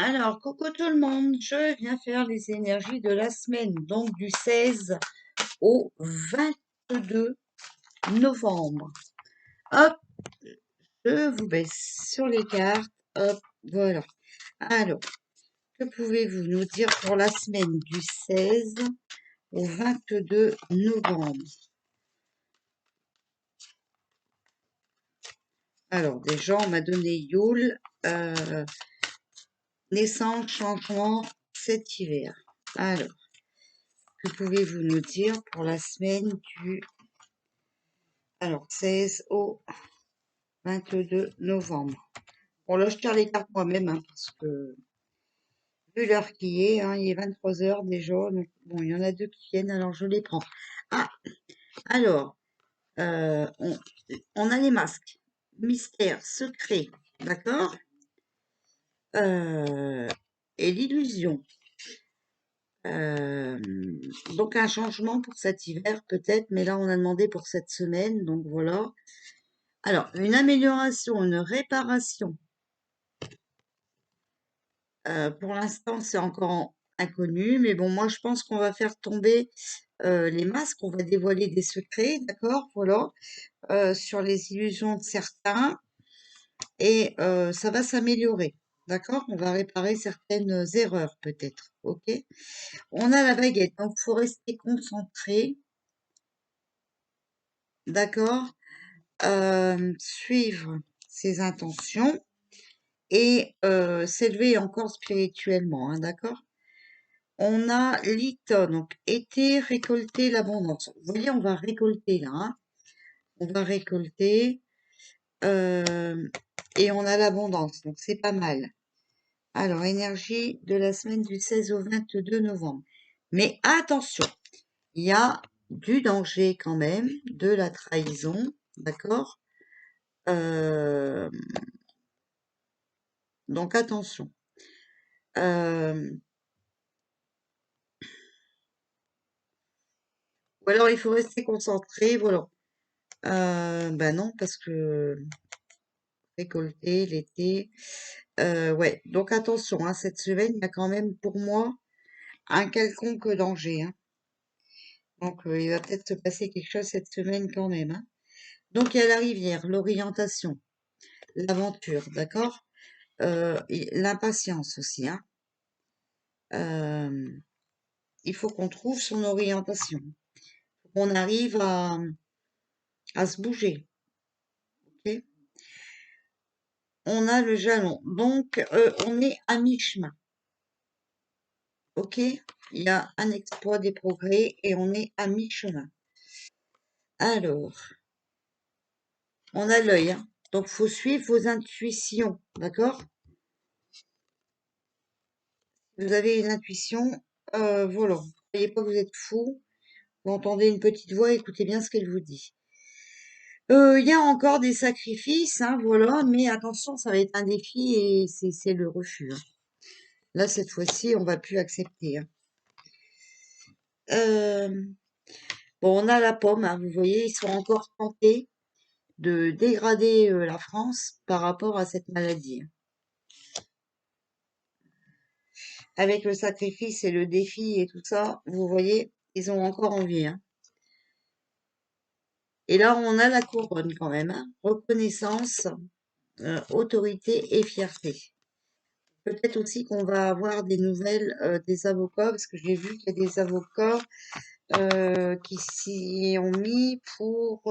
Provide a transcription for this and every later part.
Alors, coucou tout le monde, je viens faire les énergies de la semaine, donc du 16 au 22 novembre. Hop, je vous baisse sur les cartes. Hop, voilà. Alors, que pouvez-vous nous dire pour la semaine du 16 au 22 novembre? Alors, déjà, on m'a donné Yule, naissance, changement, cet hiver. Alors, que pouvez-vous nous dire pour la semaine du 16 au 22 novembre? Bon, là, je tire les cartes moi-même, hein, parce que vu l'heure qui est, hein, il est 23 heures déjà. Donc, bon, il y en a deux qui viennent, alors je les prends. Ah, alors, on a les masques. Mystère, secret, d'accord? Euh, et l'illusion. Euh, donc, un changement pour cet hiver, peut-être, mais là, on a demandé pour cette semaine, donc voilà. Alors, une amélioration, une réparation. Pour l'instant, c'est encore inconnu, mais bon, moi, je pense qu'on va faire tomber les masques, on va dévoiler des secrets, d'accord, voilà, sur les illusions de certains, et ça va s'améliorer, d'accord? On va réparer certaines erreurs, peut-être, ok? On a la baguette, donc faut rester concentré, d'accord? Suivre ses intentions et s'élever encore spirituellement, hein, d'accord? On a l'Ita, donc été, récolter l'abondance. Vous voyez, on va récolter là, hein. On va récolter et on a l'abondance, donc c'est pas mal. Alors, énergie de la semaine du 16 au 22 novembre. Mais attention, il y a du danger quand même, de la trahison, d'accord? Euh, donc attention. Ou alors il faut rester concentré, voilà. Ben non, parce que récolter l'été. Ouais, donc attention, hein, cette semaine, il y a quand même pour moi un quelconque danger, hein. Donc il va peut-être se passer quelque chose cette semaine quand même, hein. Donc il y a la rivière, l'orientation, l'aventure, d'accord? L'impatience aussi, hein. Euh, il faut qu'on trouve son orientation, qu'on arrive à se bouger, ok? On a le jalon, donc on est à mi-chemin, ok? Il y a un exploit, des progrès et on est à mi-chemin. Alors, on a l'œil, hein. Donc faut suivre vos intuitions, d'accord? Vous avez une intuition, voilà. Ne croyez pas que vous êtes fou. Vous entendez une petite voix, écoutez bien ce qu'elle vous dit. Il y a encore des sacrifices, hein, voilà, mais attention, ça va être un défi et c'est le refus, hein. Là, cette fois-ci, on va plus accepter, hein. Bon, on a la pomme, hein, vous voyez, ils sont encore tentés de dégrader la France par rapport à cette maladie, hein. Avec le sacrifice et le défi et tout ça, vous voyez, ils ont encore envie, hein. Et là, on a la couronne quand même, hein. Reconnaissance, autorité et fierté. Peut-être aussi qu'on va avoir des nouvelles des avocats, parce que j'ai vu qu'il y a des avocats qui s'y ont mis pour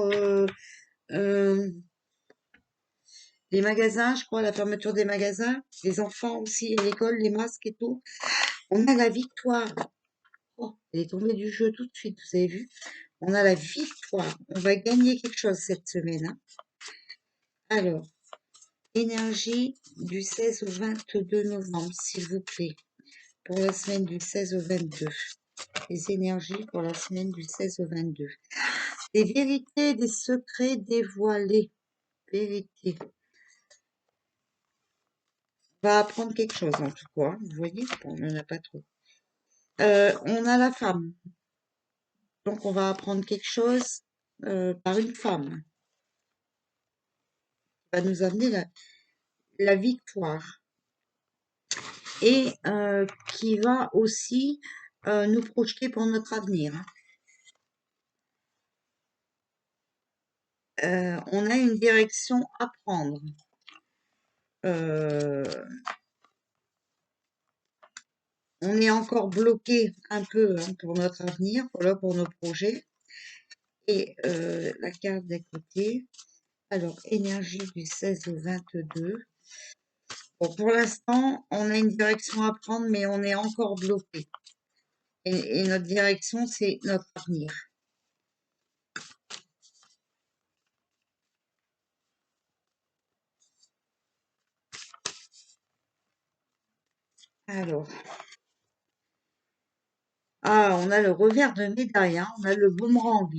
les magasins, je crois, la fermeture des magasins, les enfants aussi, à l'école, les masques et tout. On a la victoire. Oh, elle est tombée du jeu tout de suite, vous avez vu? On a la victoire. On va gagner quelque chose cette semaine, hein. Alors, énergie du 16 au 22 novembre, s'il vous plaît. Pour la semaine du 16 au 22. Les énergies pour la semaine du 16 au 22. Des vérités, des secrets dévoilés. Vérité. On va apprendre quelque chose en tout cas, vous voyez? Bon, on n'en a pas trop. On a la femme. Donc on va apprendre quelque chose par une femme. Va nous amener la victoire. et qui va aussi nous projeter pour notre avenir. On a une direction à prendre. On est encore bloqué un peu pour notre avenir, voilà, pour nos projets. Et la carte d'à côté. Alors, énergie du 16 au 22. Bon, pour l'instant, on a une direction à prendre, mais on est encore bloqué. Et notre direction, c'est notre avenir. Alors, on a le revers de médaille, hein, on a le boomerang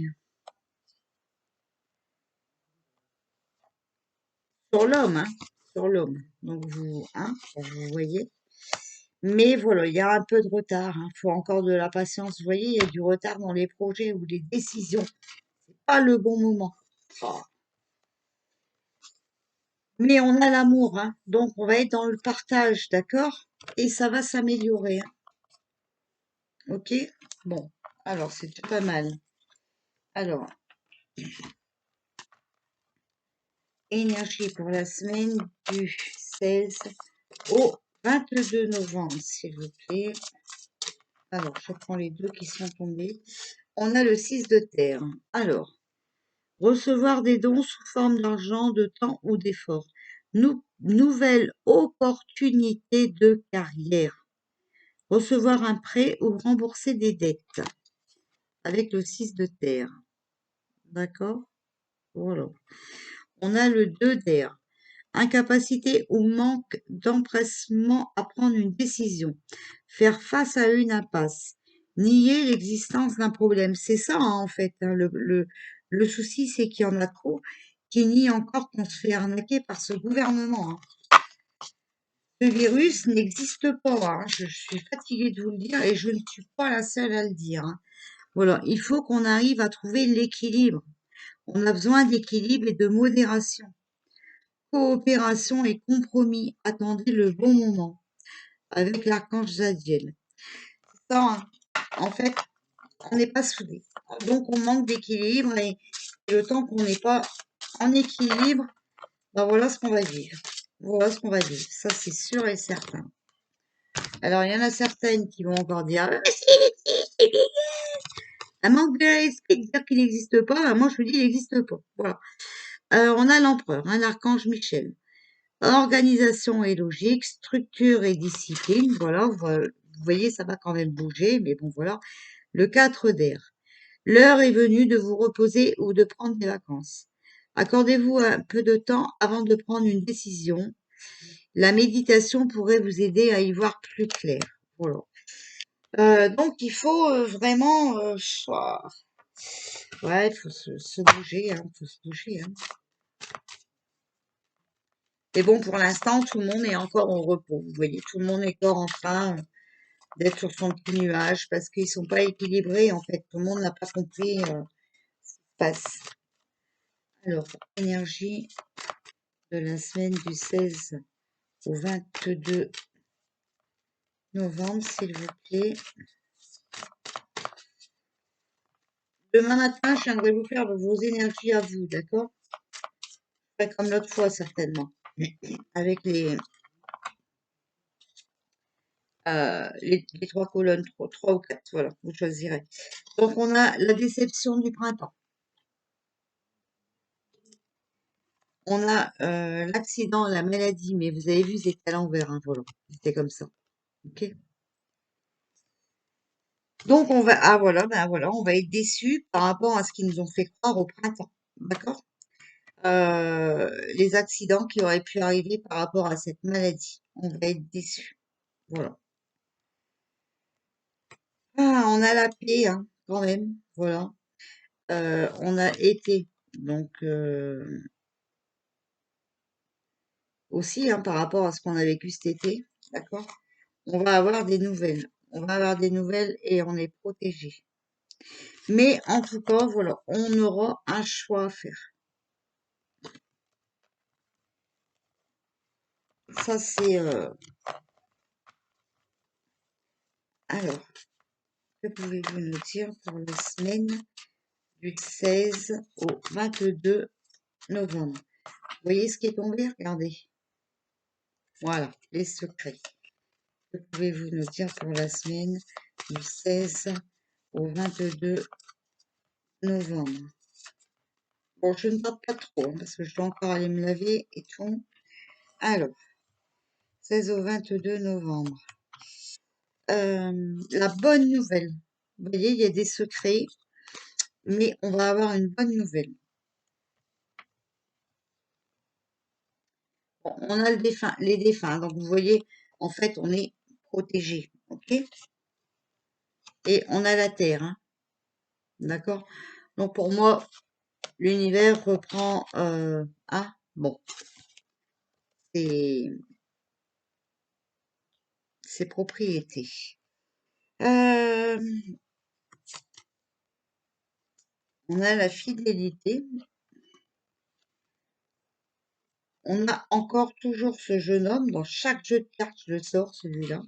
sur l'homme, hein, sur l'homme. Donc, vous voyez. Mais voilà, il y a un peu de retard, hein, il faut encore de la patience. Vous voyez, il y a du retard dans les projets ou les décisions. C'est pas le bon moment. Oh. Mais on a l'amour, hein, donc on va être dans le partage, d'accord? Et ça va s'améliorer, hein, ok? Bon, alors c'est déjà pas mal. Alors, énergie pour la semaine du 16 au 22 novembre, s'il vous plaît. Alors, je prends les deux qui sont tombés. On a le 6 de terre. Alors, recevoir des dons sous forme d'argent, de temps ou d'effort. Nouvelle opportunité de carrière. Recevoir un prêt ou rembourser des dettes. Avec le 6 de terre. D'accord? Voilà. On a le 2 d'air. Incapacité ou manque d'empressement à prendre une décision. Faire face à une impasse. Nier l'existence d'un problème. C'est ça, hein, en fait, hein, le souci, c'est qu'il y en a trop qui nient encore qu'on se fait arnaquer par ce gouvernement, hein. Ce virus n'existe pas, hein. Je suis fatiguée de vous le dire et je ne suis pas la seule à le dire, hein. Voilà, il faut qu'on arrive à trouver l'équilibre. On a besoin d'équilibre et de modération. Coopération et compromis. Attendez le bon moment avec l'archange Zadkiel. Ça, hein, en fait, on n'est pas soudés. Donc, on manque d'équilibre et le temps qu'on n'est pas en équilibre, ben voilà ce qu'on va vivre. Voilà ce qu'on va vivre. Ça, c'est sûr et certain. Alors, il y en a certaines qui vont encore dire un manque de respect de dire qu'il n'existe pas. Ben, moi, je vous dis, il n'existe pas. Voilà. On a l'empereur, hein, l'archange Michel. Organisation et logique, structure et discipline. Voilà, vous voyez, ça va quand même bouger, mais bon, voilà. Le 4 d'air. L'heure est venue de vous reposer ou de prendre des vacances. Accordez-vous un peu de temps avant de prendre une décision. La méditation pourrait vous aider à y voir plus clair. Voilà. Donc, il faut vraiment... ouais, il faut se bouger, hein, faut se bouger, hein. Mais bon, pour l'instant, tout le monde est encore au repos. Vous voyez, tout le monde est encore en train d'être sur son petit nuage parce qu'ils sont pas équilibrés, en fait. Tout le monde n'a pas compris ce qui se passe. Alors, énergie de la semaine du 16 au 22 novembre, s'il vous plaît. Demain matin, je viendrai vous faire vos énergies à vous, d'accord? Pas comme l'autre fois, certainement. Avec les trois colonnes, trois ou quatre, voilà, vous choisirez. Donc, on a la déception du printemps. On a l'accident, la maladie, mais vous avez vu, c'était à l'envers, hein, voilà. C'était comme ça. Ok. Donc on va, voilà, ben voilà, on va être déçus par rapport à ce qu'ils nous ont fait croire au printemps. D'accord? Les accidents qui auraient pu arriver par rapport à cette maladie. On va être déçus. Voilà. On a la paix, hein, quand même. Voilà. On a été, donc aussi, hein, par rapport à ce qu'on a vécu cet été. D'accord? On va avoir des nouvelles. On va avoir des nouvelles et on est protégé. Mais en tout cas, voilà, on aura un choix à faire. Ça, c'est Alors, que pouvez-vous nous dire pour la semaine du 16 au 22 novembre? Vous voyez ce qui est tombé? Regardez. Voilà, les secrets. Que pouvez-vous nous dire pour la semaine du 16 au 22 novembre? Bon, je ne parle pas trop, hein, parce que je dois encore aller me laver et tout. Alors, 16 au 22 novembre. La bonne nouvelle. Vous voyez, il y a des secrets, mais on va avoir une bonne nouvelle. Bon, on a les défunts, donc vous voyez, en fait, on est protégé, ok? Et on a la Terre, hein, d'accord? Donc pour moi, l'univers reprend, ah, bon, ses, ses propriétés. Euh, on a la fidélité. On a encore toujours ce jeune homme, dans chaque jeu de cartes, je le sors, celui-là.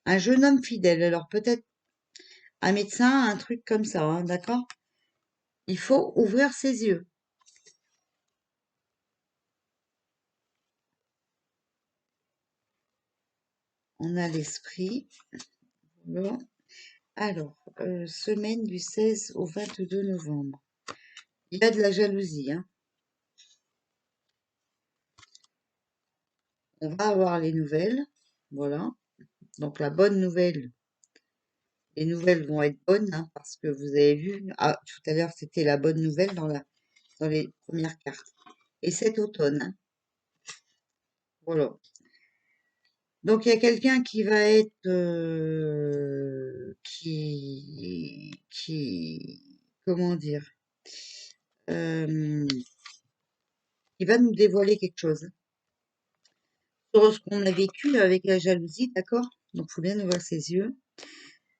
Un jeune homme fidèle. Alors peut-être un médecin, un truc comme ça, hein, d'accord? Il faut ouvrir ses yeux. On a l'esprit. Voilà. Alors, semaine du 16 au 22 novembre. Il y a de la jalousie, hein. On va avoir les nouvelles. Voilà. Donc la bonne nouvelle. Les nouvelles vont être bonnes, hein, parce que vous avez vu, ah, tout à l'heure, c'était la bonne nouvelle dans les premières cartes. Et cet automne, hein. Voilà. Donc il y a quelqu'un qui va être comment dire, euh, qui va nous dévoiler quelque chose sur ce qu'on a vécu avec la jalousie, d'accord? Donc faut bien ouvrir ses yeux.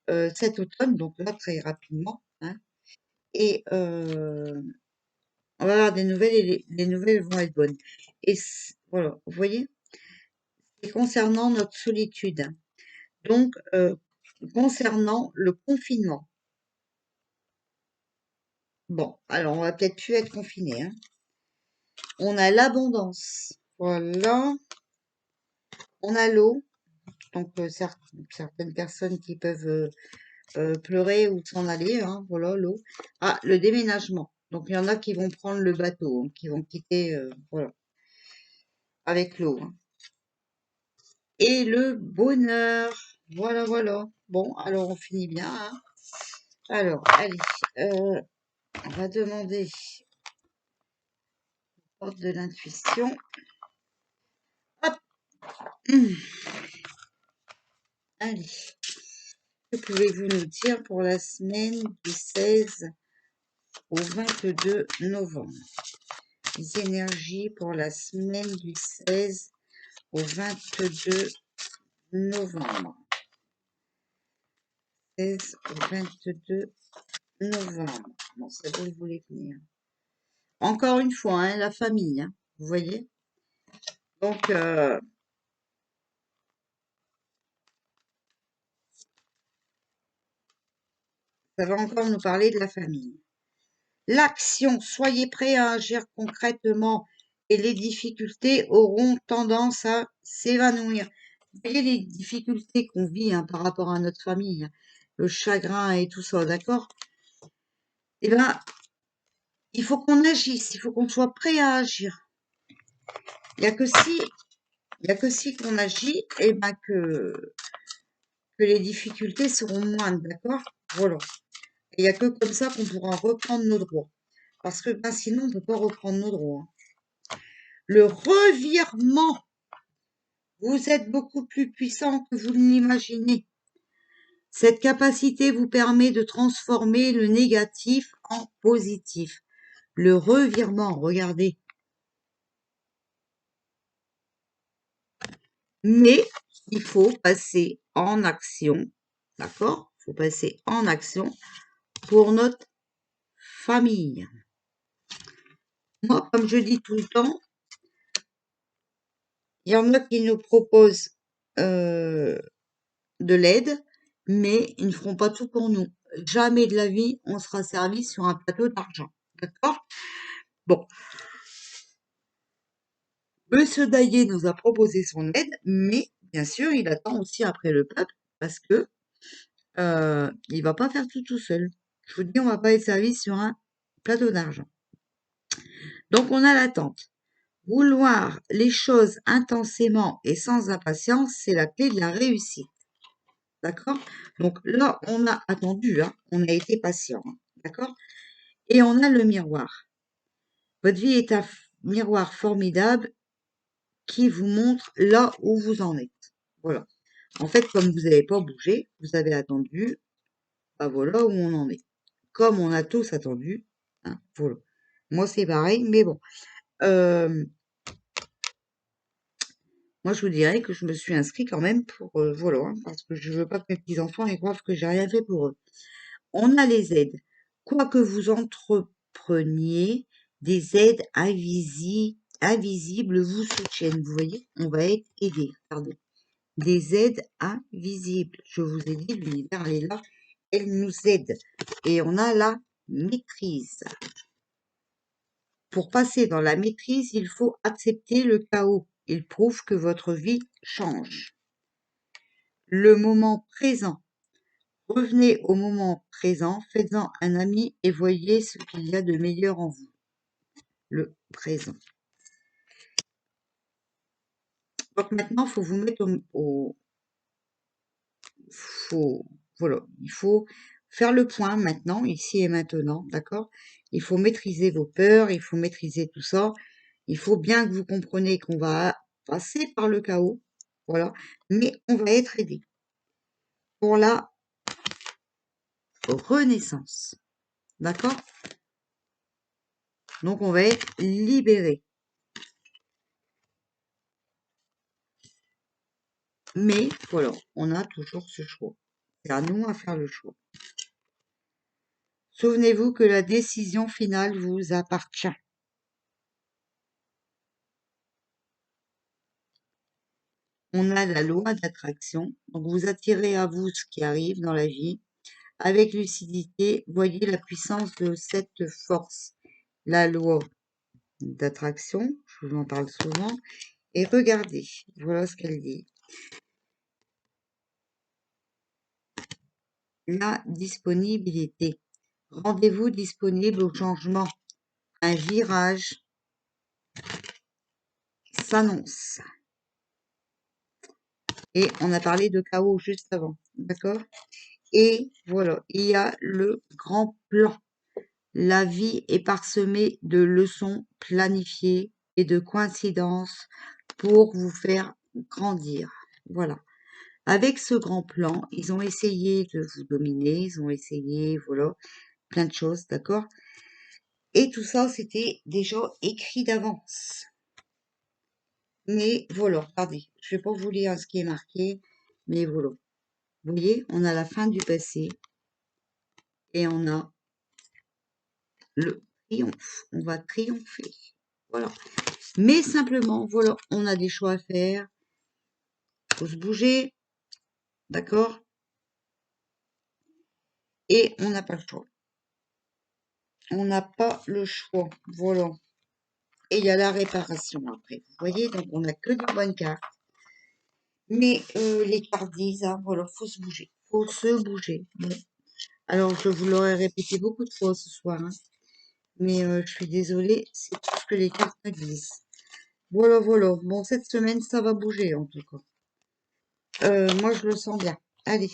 Cet automne, donc là très rapidement, hein, et on va avoir des nouvelles et les nouvelles vont être bonnes. Et voilà, vous voyez, c'est concernant notre solitude, hein. Donc concernant le confinement. Bon, alors on va peut-être plus être confiné, hein. On a l'abondance, voilà. On a l'eau, donc certaines personnes qui peuvent pleurer ou s'en aller, hein, voilà l'eau. Ah, le déménagement. Donc il y en a qui vont prendre le bateau, hein, qui vont quitter, voilà, avec l'eau, hein. Et le bonheur, voilà, voilà. Bon, alors on finit bien, hein. Alors, allez, on va demander porte de l'intuition. Hop, allez. Que pouvez-vous nous dire pour la semaine du 16 au 22 novembre? Les énergies pour la semaine du 16 au 22 novembre. 16 au 22 novembre. Bon, ça vous le voulez venir. Encore une fois, hein, la famille, hein, vous voyez? Donc, ça va encore nous parler de la famille. L'action, soyez prêts à agir concrètement et les difficultés auront tendance à s'évanouir. Vous voyez les difficultés qu'on vit, hein, par rapport à notre famille, hein, le chagrin et tout ça, d'accord? Eh bien, il faut qu'on agisse, il faut qu'on soit prêt à agir. Il n'y a que si, il y a que si qu'on agit, et ben que les difficultés seront moindres, d'accord? Voilà. Et il n'y a que comme ça qu'on pourra reprendre nos droits. Parce que ben, sinon, on ne peut pas reprendre nos droits. Le revirement. Vous êtes beaucoup plus puissant que vous ne l'imaginez. Cette capacité vous permet de transformer le négatif en positif. Le revirement, regardez. Mais il faut passer en action, d'accord? Il faut passer en action pour notre famille. Moi, comme je dis tout le temps, il y en a qui nous proposent de l'aide mais ils ne feront pas tout pour nous. Jamais de la vie, on sera servi sur un plateau d'argent. D'accord? Bon, Monsieur Daillé nous a proposé son aide, mais bien sûr, il attend aussi après le peuple, parce que il va pas faire tout seul. Je vous dis, on va pas être servi sur un plateau d'argent. Donc, on a l'attente. Vouloir les choses intensément et sans impatience, c'est la clé de la réussite. D'accord? Donc là, on a attendu, hein, on a été patient. Hein, d'accord? Et on a le miroir. Votre vie est un miroir formidable qui vous montre là où vous en êtes. Voilà. En fait, comme vous n'avez pas bougé, vous avez attendu, bah voilà où on en est. Comme on a tous attendu, hein, voilà. Moi, c'est pareil, mais bon. Moi, je vous dirais que je me suis inscrit quand même pour, voilà, hein, parce que je veux pas que mes petits-enfants ils croient que j'ai rien fait pour eux. On a les aides. Quoi que vous entrepreniez, des aides invisibles vous soutiennent. Vous voyez, on va être aidé. Regardez. Des aides invisibles. Je vous ai dit, l'univers, elle est là, elle nous aide. Et on a la maîtrise. Pour passer dans la maîtrise, il faut accepter le chaos. Il prouve que votre vie change. Le moment présent. Revenez au moment présent, faites-en un ami et voyez ce qu'il y a de meilleur en vous. Le présent. Donc maintenant, il faut vous mettre voilà, il faut faire le point maintenant, ici et maintenant, d'accord? Il faut maîtriser vos peurs, il faut maîtriser tout ça. Il faut bien que vous compreniez qu'on va passer par le chaos, voilà, mais on va être aidé pour la renaissance, d'accord? Donc on va être libéré. Mais voilà, on a toujours ce choix. C'est à nous à faire le choix. Souvenez-vous que la décision finale vous appartient. On a la loi d'attraction. Donc vous attirez à vous ce qui arrive dans la vie. Avec lucidité, voyez la puissance de cette force. La loi d'attraction, je vous en parle souvent. Et regardez, voilà ce qu'elle dit. La disponibilité. Rendez-vous disponible au changement. Un virage s'annonce. Et on a parlé de chaos juste avant, d'accord? Et voilà, il y a le grand plan. La vie est parsemée de leçons planifiées et de coïncidences pour vous faire grandir. Voilà. Avec ce grand plan, ils ont essayé de vous dominer, ils ont essayé, voilà, plein de choses, d'accord? Et tout ça, c'était déjà écrit d'avance. Mais voilà, regardez, je vais pas vous lire ce qui est marqué, mais voilà. Vous voyez, on a la fin du passé et on a le triomphe. On va triompher. Voilà. Mais simplement, voilà, on a des choix à faire. Faut se bouger, d'accord? Et on n'a pas le choix. On n'a pas le choix. Voilà. Et il y a la réparation après. Vous voyez, donc on n'a que des bonnes cartes. Mais les cartes disent, hein, voilà, faut se bouger. Faut se bouger. Bon. Alors, je vous l'aurais répété beaucoup de fois ce soir, hein. Mais je suis désolée, c'est tout ce que les cartes me disent. Voilà, voilà. Bon, cette semaine, ça va bouger, en tout cas. Moi, je le sens bien. Allez,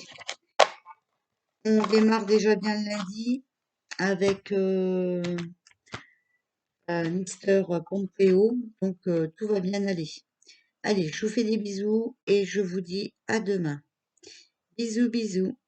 on démarre déjà bien le lundi avec Mister Pompeo. Donc, tout va bien aller. Allez, je vous fais des bisous et je vous dis à demain. Bisous, bisous.